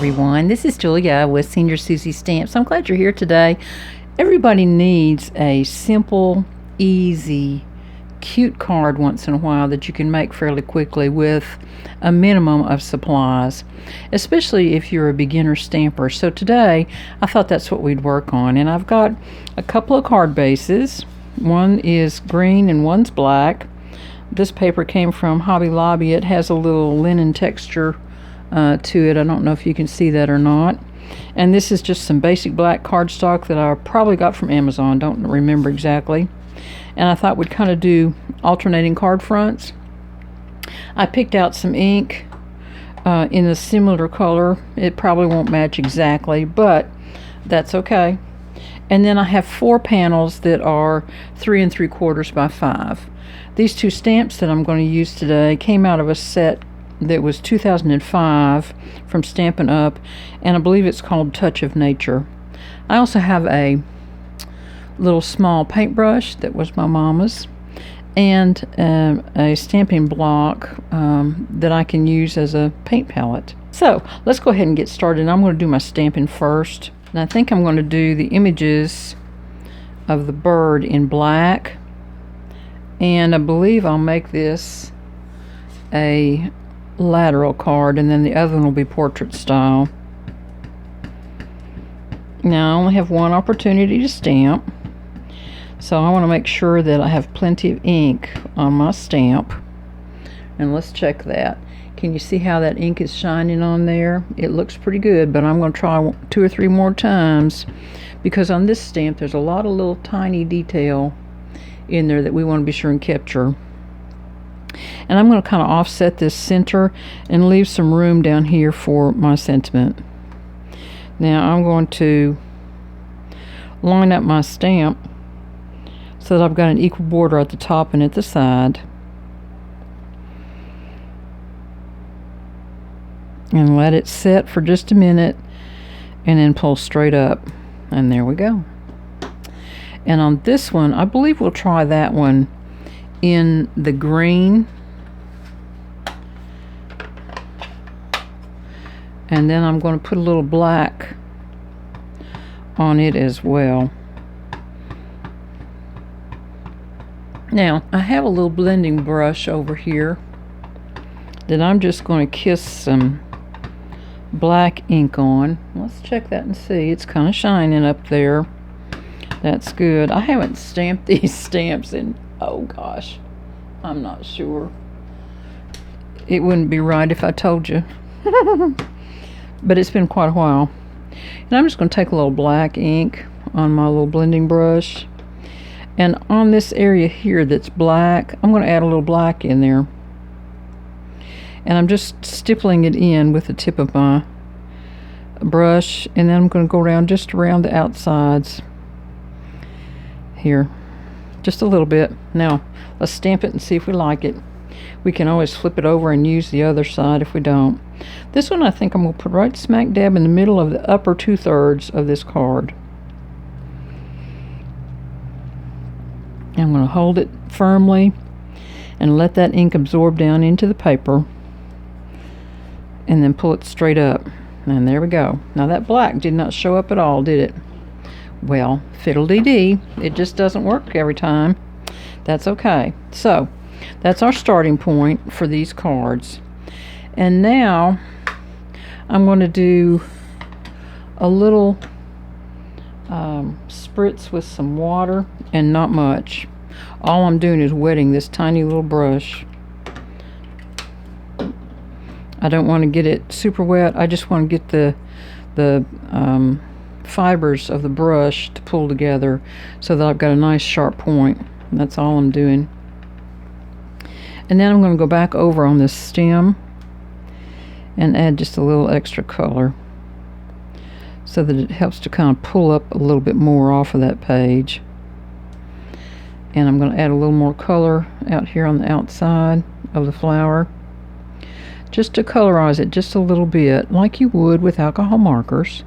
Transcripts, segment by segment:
everyone. This is Julia with Senior Susie Stamps. I'm glad you're here today. Everybody needs a simple, easy, cute card once in a while that you can make fairly quickly with a minimum of supplies, especially if you're a beginner stamper. So today I thought that's what we'd work on, and I've got a couple of card bases. One is green and one's black. This paper came from Hobby Lobby. It has a little linen texture to it. I don't know if you can see that or not. And this is just some basic black cardstock that I probably got from Amazon. Don't remember exactly. And I thought we'd kind of do alternating card fronts. I picked out some ink in a similar color. It probably won't match exactly, but that's okay. And then I have 4 panels that are 3 3/4 by 5. These 2 stamps that I'm going to use today came out of a set that was 2005 from Stampin' Up, and I believe it's called Touch of Nature. I also have a little small paintbrush that was my mama's, and a stamping block that I can use as a paint palette. So let's go ahead and get started. I'm going to do my stamping first, and I think I'm going to do the images of the bird in black, and I believe I'll make this a lateral card, and then the other one will be portrait style. Now I only have one opportunity to stamp, so I want to make sure that I have plenty of ink on my stamp. And let's check that. Can you see how that ink is shining on there? It looks pretty good, but I'm going to try 2 or 3 more times, because on this stamp there's a lot of little tiny detail in there that we want to be sure and capture. And I'm going to kind of offset this center and leave some room down here for my sentiment. Now I'm going to line up my stamp so that I've got an equal border at the top and at the side. And let it set for just a minute and then pull straight up. And there we go. And on this one, I believe we'll try that one in the green, and then I'm going to put a little black on it as well. Now I have a little blending brush over here that I'm just going to kiss some black ink on. Let's check that and see. It's kind of shining up there. That's good. I haven't stamped these stamps in, oh gosh, I'm not sure. It wouldn't be right if I told you. But it's been quite a while. And I'm just going to take a little black ink on my little blending brush. And on this area here that's black, I'm going to add a little black in there. And I'm just stippling it in with the tip of my brush. And then I'm going to go around just around the outsides here. Just a little bit. Now let's stamp it and see if we like it. We can always flip it over and use the other side if we don't. This one I think I'm going to put right smack dab in the middle of the upper 2/3 of this card. I'm going to hold it firmly and let that ink absorb down into the paper, and then pull it straight up. And there we go. Now that black did not show up at all, did it? Well, fiddle-dee-dee. It just doesn't work every time. That's okay. So that's our starting point for these cards. And now I'm going to do a little spritz with some water, and not much. All I'm doing is wetting this tiny little brush. I don't want to get it super wet. I just want to get the fibers of the brush to pull together so that I've got a nice sharp point. That's all I'm doing. And then I'm going to go back over on this stem and add just a little extra color so that it helps to kind of pull up a little bit more off of that page. And I'm going to add a little more color out here on the outside of the flower, just to colorize it just a little bit, like you would with alcohol markers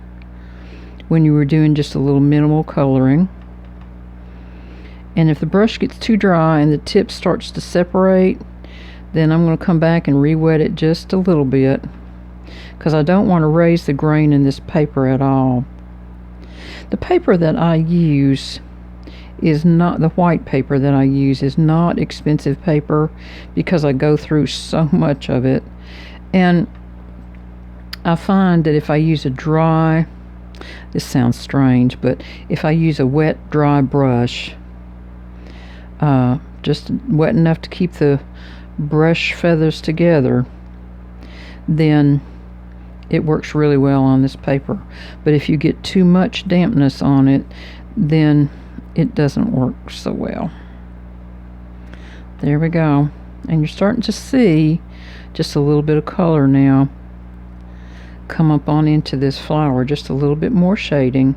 when you were doing just a little minimal coloring. And if the brush gets too dry and the tip starts to separate, then I'm going to come back and re-wet it just a little bit. because I don't want to raise the grain in this paper at all. The paper that I use is not, the white paper that I use is not expensive paper because I go through so much of it. And I find that if I use a dry, this sounds strange, but if I use a wet, dry brush, just wet enough to keep the brush feathers together, then it works really well on this paper. But if you get too much dampness on it, then it doesn't work so well. There we go. And you're starting to see just a little bit of color now come up on into this flower, just a little bit more shading.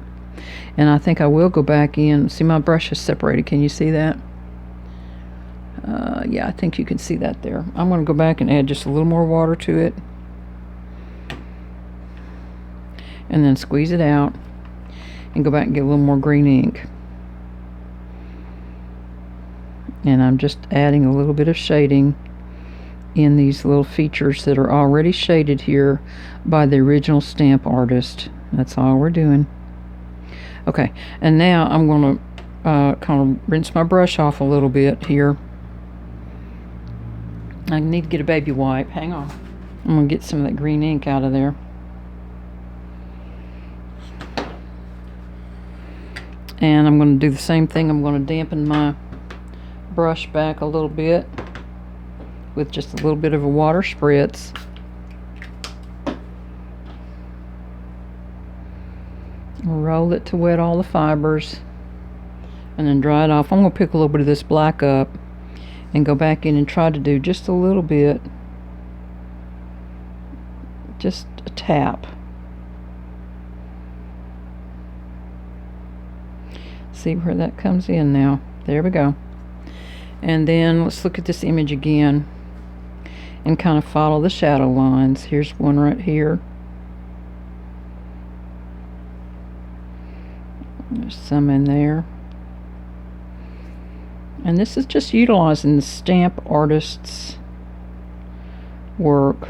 And I think I will go back in. See, my brush is separated. Can you see that? Yeah, I think you can see that there. I'm going to go back and add just a little more water to it. And then squeeze it out and go back and get a little more green ink. And I'm just adding a little bit of shading in these little features that are already shaded here by the original stamp artist. That's all we're doing. Okay, and now I'm going to kind of rinse my brush off a little bit here. I need to get a baby wipe. Hang on. I'm going to get some of that green ink out of there. And I'm going to do the same thing. I'm going to dampen my brush back a little bit with just a little bit of a water spritz. Roll it to wet all the fibers and then dry it off. I'm going to pick a little bit of this black up and go back in and try to do just a little bit, just a tap. See where that comes in now. There we go. And then let's look at this image again and kind of follow the shadow lines. Here's one right here. There's some in there. And this is just utilizing the stamp artist's work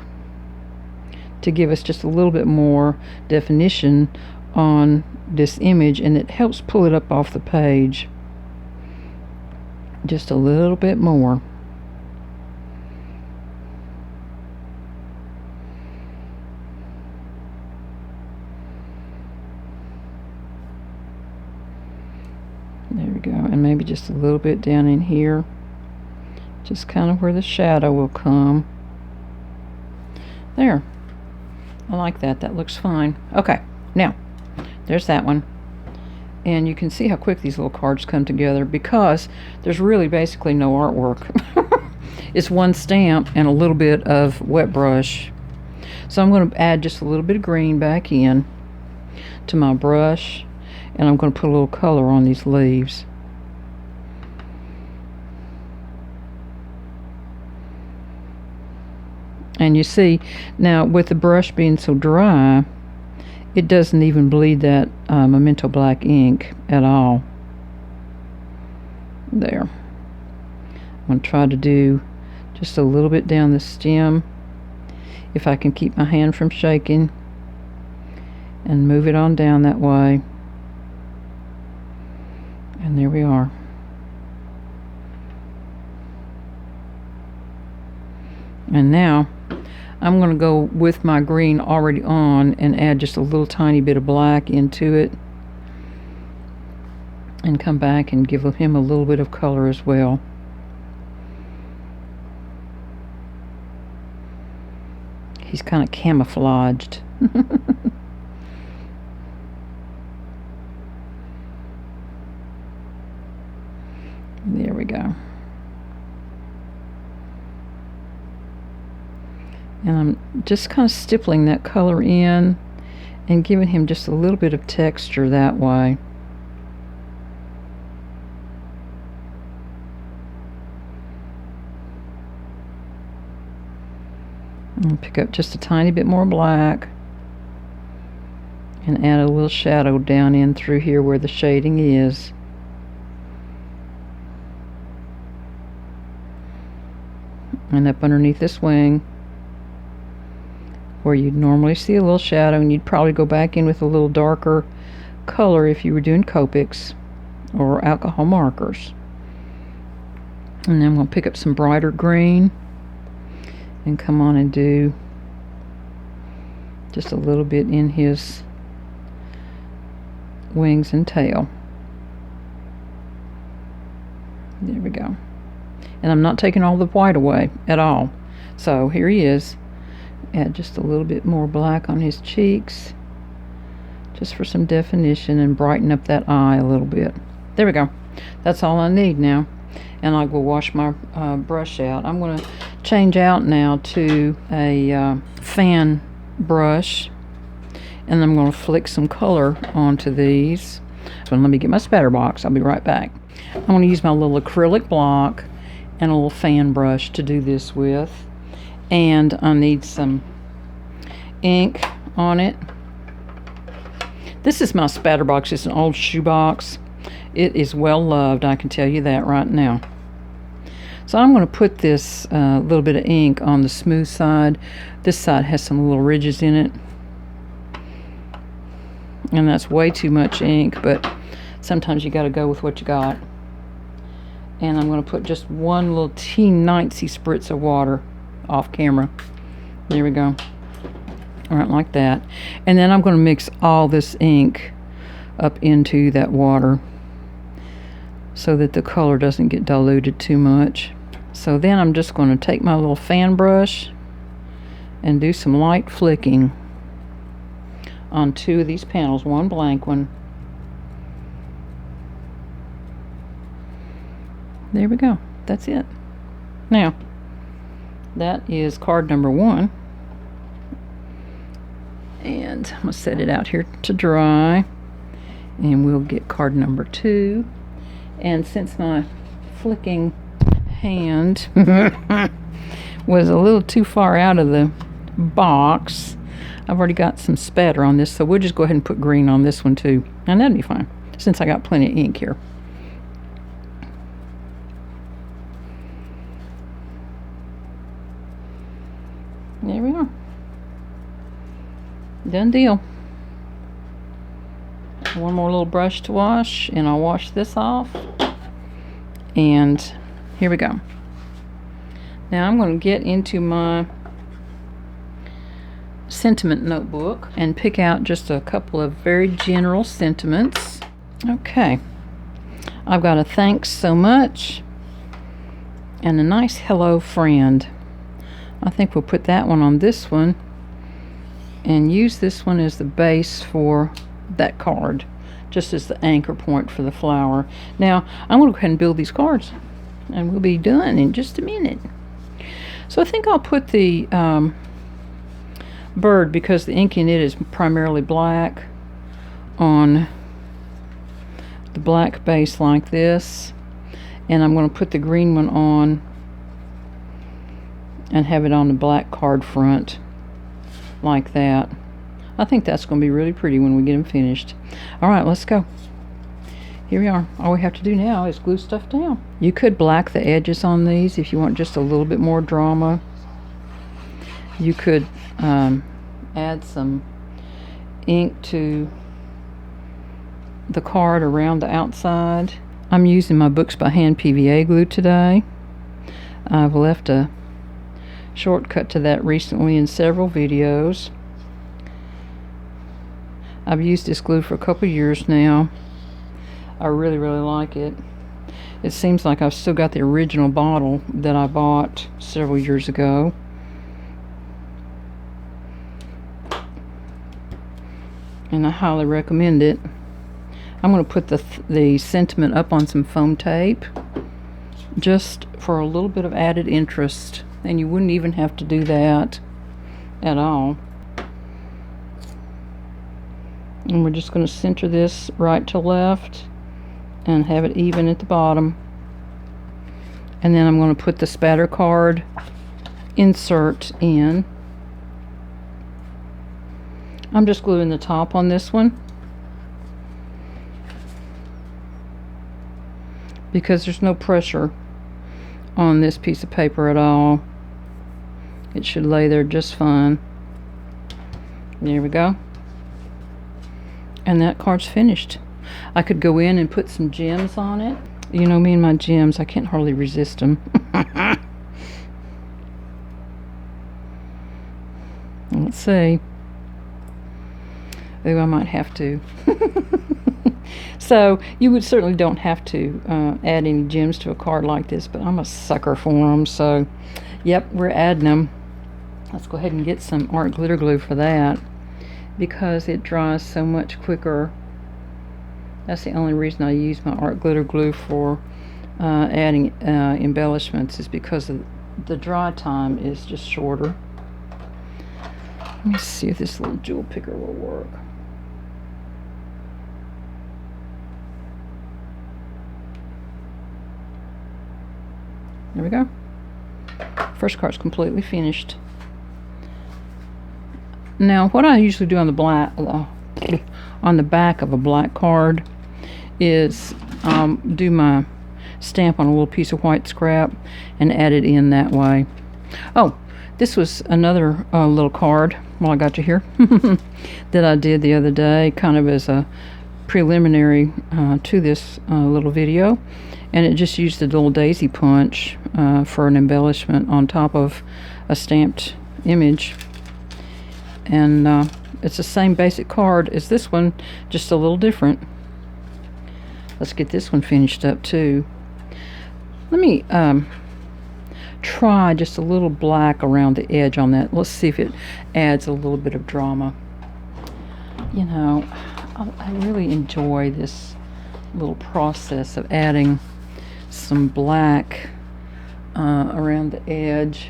to give us just a little bit more definition on this image, and it helps pull it up off the page just a little bit more. There we go, and maybe just a little bit down in here, just kind of where the shadow will come. There, I like that. That looks fine. Okay, now there's that one. And you can see how quick these little cards come together because there's really basically no artwork. It's one stamp and a little bit of wet brush. So I'm going to add just a little bit of green back in to my brush, and I'm going to put a little color on these leaves. And you see, now with the brush being so dry, it doesn't even bleed that Memento black ink at all. There. I'm going to try to do just a little bit down the stem, if I can keep my hand from shaking, and move it on down that way. And there we are. And now I'm going to go with my green already on and add just a little tiny bit of black into it and come back and give him a little bit of color as well. He's kind of camouflaged. There we go. And I'm just kind of stippling that color in and giving him just a little bit of texture that way. And pick up just a tiny bit more black and add a little shadow down in through here where the shading is. And up underneath this wing where you'd normally see a little shadow, and you'd probably go back in with a little darker color if you were doing Copics or alcohol markers. And then I'm going to pick up some brighter green and come on and do just a little bit in his wings and tail. There we go. And I'm not taking all the white away at all. So here he is. Add just a little bit more black on his cheeks, just for some definition, and brighten up that eye a little bit. There we go. That's all I need now. And I will wash my brush out. I'm going to change out now to a fan brush, and I'm going to flick some color onto these. So let me get my spatter box. I'll be right back. I'm going to use my little acrylic block and a little fan brush to do this with. And I need some ink on it. This is my spatter box. It's an old shoe box. It is well loved, I can tell you that right now. So I'm going to put this little bit of ink on the smooth side. This side has some little ridges in it, and that's way too much ink, but sometimes you got to go with what you got. And I'm going to put just one little teeny-nicey spritz of water off camera. There we go. All right, like that. And then I'm going to mix all this ink up into that water so that the color doesn't get diluted too much. So then I'm just going to take my little fan brush and do some light flicking on two of these panels, one blank one. There we go. That's it. Now, that is card number 1. And I'm going to set it out here to dry. And we'll get card number 2. And since my flicking hand was a little too far out of the box, I've already got some spatter on this, so we'll just go ahead and put green on this one too. And that'll be fine, since I got plenty of ink here. There we are. Done deal. One more little brush to wash, and I'll wash this off. And here we go. Now I'm going to get into my sentiment notebook and pick out just a couple of very general sentiments. Okay. I've got a thanks so much and a nice hello friend. I think we'll put that one on this one and use this one as the base for that card, just as the anchor point for the flower. Now I'm going to go ahead and build these cards, and we'll be done in just a minute. So I think I'll put the bird, because the ink in it is primarily black, on the black base like this, and I'm going to put the green one on and have it on the black card front like that. I think that's going to be really pretty when we get them finished. Alright, let's go. Here we are. All we have to do now is glue stuff down. You could black the edges on these if you want just a little bit more drama. You could add some ink to the card around the outside. I'm using my Books by Hand PVA glue today. I've left a shortcut to that recently in several videos. I've used this glue for a couple years now. I really like it. It seems like I've still got the original bottle that I bought several years ago. And I highly recommend it. I'm going to put the sentiment up on some foam tape just for a little bit of added interest. And you wouldn't even have to do that at all. And we're just going to center this right to left and have it even at the bottom. And then I'm going to put the spatter card insert in. I'm just gluing the top on this one because there's no pressure on this piece of paper at all. It should lay there just fine. There we go. And that card's finished. I could go in and put some gems on it. You know me and my gems, I can't hardly resist them. Let's see. Oh, I might have to. So you would certainly don't have to add any gems to a card like this, but I'm a sucker for them. So yep, we're adding them. Let's go ahead and get some art glitter glue for that, because it dries so much quicker. That's the only reason I use my art glitter glue for adding embellishments, is because of the dry time is just shorter. Let me see if this little jewel picker will work. There we go. First card's completely finished. Now, what I usually do on the back of a black card is do my stamp on a little piece of white scrap and add it in that way. Oh, this was another little card, while I got you here, that I did the other day, kind of as a preliminary to this little video. And it just used a little daisy punch for an embellishment on top of a stamped image. And it's the same basic card as this one, just a little different. Let's get this one finished up too. Let me try just a little black around the edge on that. Let's see if it adds a little bit of drama. You know, I really enjoy this little process of adding some black around the edge.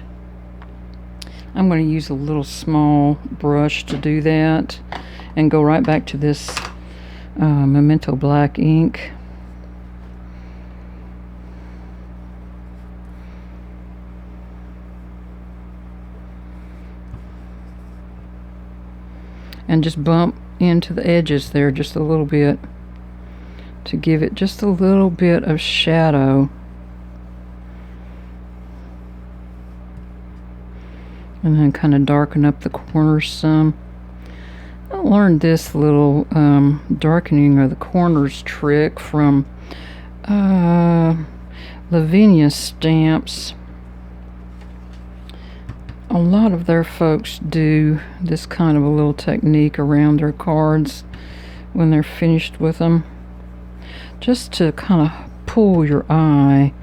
I'm going to use a little small brush to do that and go right back to this Memento black ink. And just bump into the edges there just a little bit to give it just a little bit of shadow. And then kind of darken up the corners some. I learned this little darkening of the corners trick from Lavinia Stamps. A lot of their folks do this kind of a little technique around their cards when they're finished with them, just to kind of pull your eye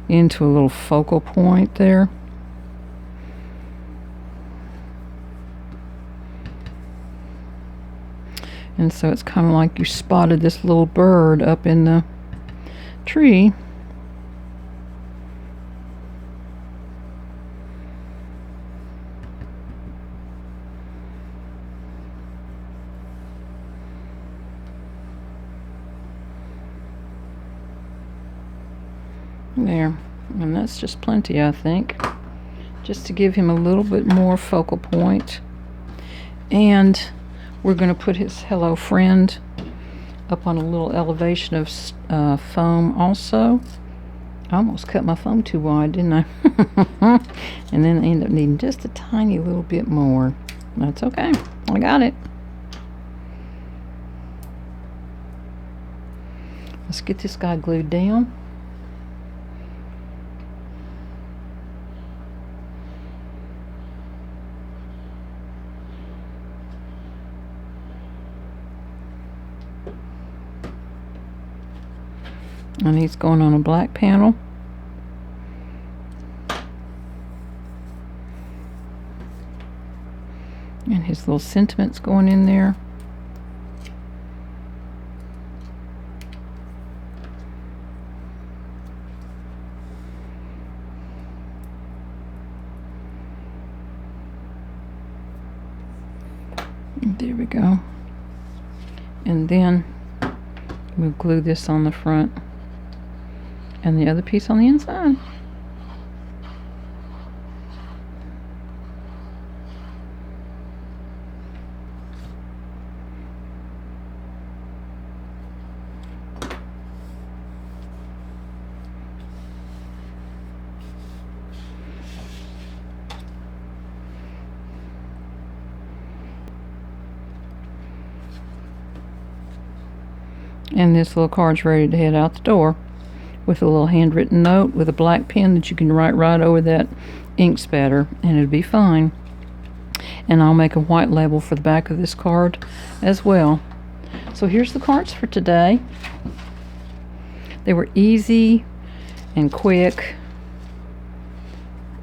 into a little focal point there. And so it's kind of like you spotted this little bird up in the tree. There, and that's just plenty, I think, just to give him a little bit more focal point. And we're going to put his hello friend up on a little elevation of foam also. I almost cut my foam too wide, didn't I? And then I end up needing just a tiny little bit more. That's okay, I got it. Let's get this guy glued down. And he's going on a black panel. And his little sentiments going in there. There we go. And then we'll glue this on the front and the other piece on the inside. And this little card's ready to head out the door with a little handwritten note with a black pen that you can write right over that ink spatter, and it'll be fine. And I'll make a white label for the back of this card as well. So here's the cards for today. They were easy and quick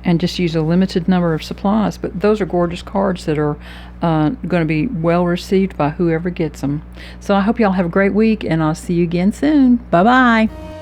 and just use a limited number of supplies, but those are gorgeous cards that are going to be well received by whoever gets them. So I hope y'all have a great week, and I'll see you again soon. Bye bye.